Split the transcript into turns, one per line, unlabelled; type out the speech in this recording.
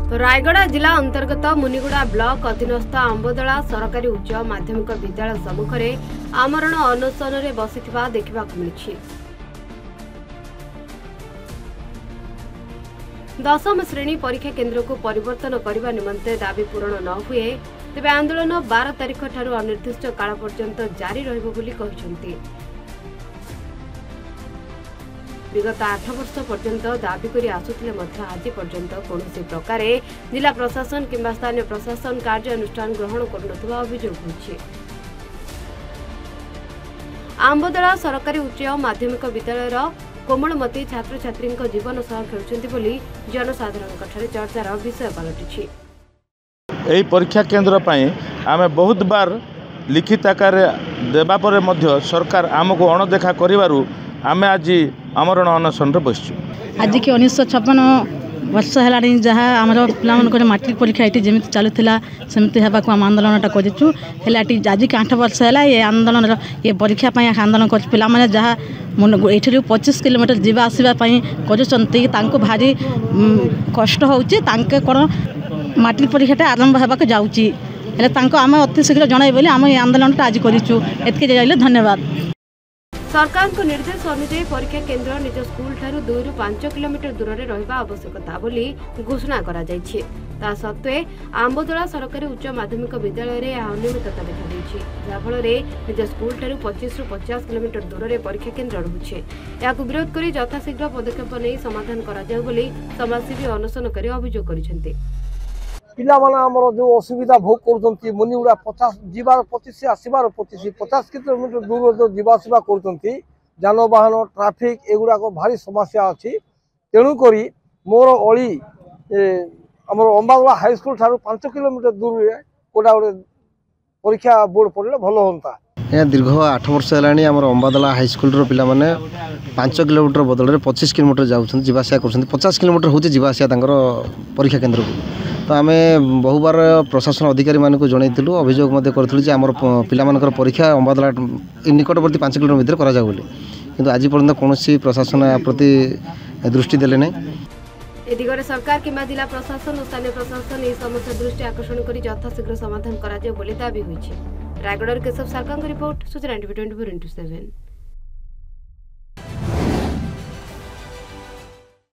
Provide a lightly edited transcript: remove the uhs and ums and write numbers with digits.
रायगड़ा जिला अंतर्गत मुनिगुड़ा ब्लॉक अधीनस्थ आंबदला सरकारी उच्च माध्यमिक विद्यालय सम्मुख में आमरण अनशन में बसिथिबा देखिबाकु मिलिछि। दशम श्रेणी परीक्षा केन्द्र को परिवर्तन करने निमंते दाबी पूरण न हुए तेबे आंदोलन 12 तारिख ठारू अनिर्दिष्ट काल पर्यंत जारी रहिबो बोली कहिसंती। विगत 8 वर्ष पर्यंत दाबी करी आसुथिले मध्य आज पर्यंत कौनसी प्रकार जिला प्रशासन किंबा स्थानीय प्रशासन कार्यानुष्ठान ग्रहण करुनथबा अभियोग होछि। आंबदला सरकारी उच्च माध्यमिक विद्यालयर कोमलमती छात्र छात्री जीवन सह खेलुछंती बोली जनसाधारण चर्चार विषय पलटिछि।
यही परीक्षा केन्द्र आमे बहुत बार लिखित आकार देवा पर मध्य सरकार आमको अणदेखा करिवारु आमे आज आमरण अनशन बसचु।
आज की 1956 वर्ष है जहाँ आम पे मैट्रिक परीक्षा ये जमी चलूला सेमती होगा आम आंदोलनटा करूँ। आज के 8 वर्ष है ये आंदोलन ये परीक्षा आंदोलन कर पे जहाँ ये 25 किलोमीटर जावा आसवाई कर भारी कष्ट होची कौन मैट्रिक परीक्षा आरंभ होगा जाऊँगी आम अति शीघ्र जन आम आंदोलन आज करूँ। एत धन्यवाद।
सरकार को निर्देश अनुसार परीक्षा केन्द्र निज स्कूल ठारू 2 ରୁ 5 किलोमीटर दूर में रहिबा आवश्यकता बोली घोषणा करा जायछि। ता सत्वे आंबदला सरकारी उच्च माध्यमिक विद्यालय रे अनियमितता देखा देछि, जा फल रे निज स्कूल ठारू 25 ରୁ 50 किलोमीटर दूर में परीक्षा केन्द्र रहुछि। याकु विरोध करी यथाशीघ्र पदक्षेप नै समाधान करा जाय बोली समाजसेवी अनशन करी अभियोग करिसेंती।
पिला माने हमर जो असुविधा भोग करछंती मुनिगुड़ा 50 जीवार 25 से आसीबार 50 किलोमीटर दूर जो जीवा आसीबा करछंती जानवाहन ट्रैफिक एगुड़ा को भारी समस्या अछि। तेणु करी मोर अली हमर अंबादला हाई स्कूल ठारू 5 किलोमीटर दूर रे कोडा गोटे परीक्षा बोर्ड पड़ले भलो होंता।
दीर्घ 8 वर्ष है आम अंबादला हाई स्कूल पिला माने 5 किलोमीटर बदल में 25 किलोमीटर जाऊँ जीवासा कर 50 किलोमीटर हूँ जीवासा परीक्षा केन्द्र को। तो आम बहु बार प्रशासन अधिकारी मानक जनइलु अभियोग करूँ आम पिला परीक्षा अंबादला निकटवर्ती 5 किलोमीटर भितर करा जाऊ बोली, किंतु आज पर्यंत कौन प्रशासन या प्रति दृष्टि देले नहीं।
ए दिगरे सरकार किंबा जिला प्रशासन और स्थानीय प्रशासन यह समस्या दृष्टि आकर्षण कर यथाशीघ्र समाधान करा जाय बोली दाबी होइछि। रायगढ़ केशव सरकार रिपोर्ट सूचना 24/7।